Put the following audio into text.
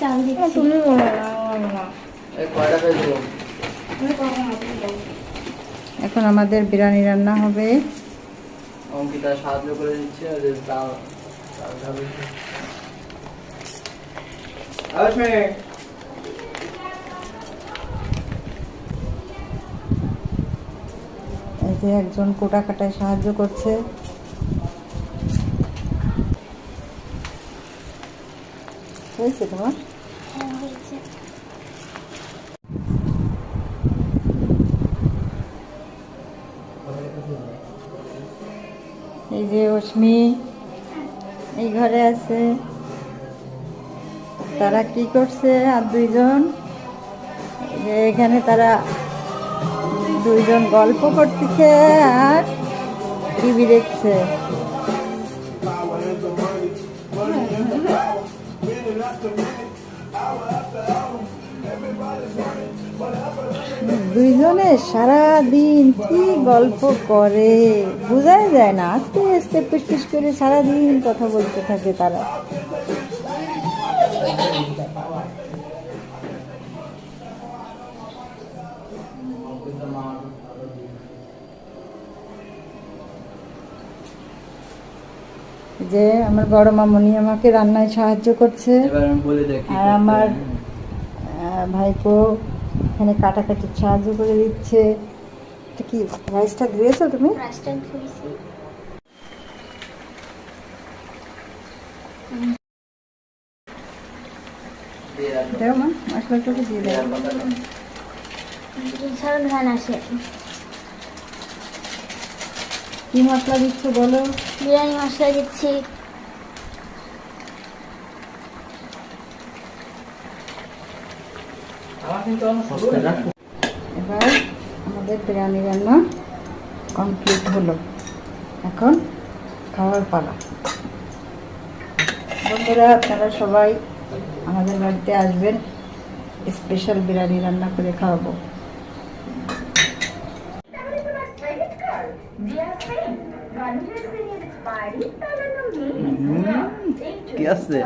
চাল দিচ্ছি। তুমি বলো না। এখন আমাদের বিরিয়ানি রান্না হবে। অঙ্কিতা সাহায্য করে দিচ্ছে যে চাল ঢালবে। এই যে একজন কোটা কাটায় সাহায্য করছে। হয়েছে তোমার? হ্যাঁ, হয়েছে। এই যে অশ্মি এই ঘরে আছে। তারা কি করছে আর দুইজন যে এখানে তারা দুইজন গল্প করতেছে আর টিভি দেখছে। দুইজনে সারা দিন কি গল্প করে বোঝাই যায় না। আস্তে আস্তে পিস করে সারাদিন কথা বলতে থাকে তারা। যে আমার বড় মামনি আমাকে রান্নায় সাহায্য করছে আর আমার ভাইপো এখানে কাটাকাটি সাহায্য করে দিচ্ছে। এটা কি রাইসটা ধুয়েছো তুমি? রাইসটা ধুইছি। দেও মা মশলাটাকে দিয়ে দেও। সারা ধান আসে। কি মশলা দিচ্ছ বলো? বিরিয়ানি মশলা দিচ্ছি। এবার আমাদের বিরিয়ানি রান্না কমপ্লিট হলো। এখন খাওয়ার পালা। বন্ধুরা আপনারা সবাই আমাদের বাড়িতে আসবেন, স্পেশাল বিরিয়ানি রান্না করে খাওয়াবো। কি আছে?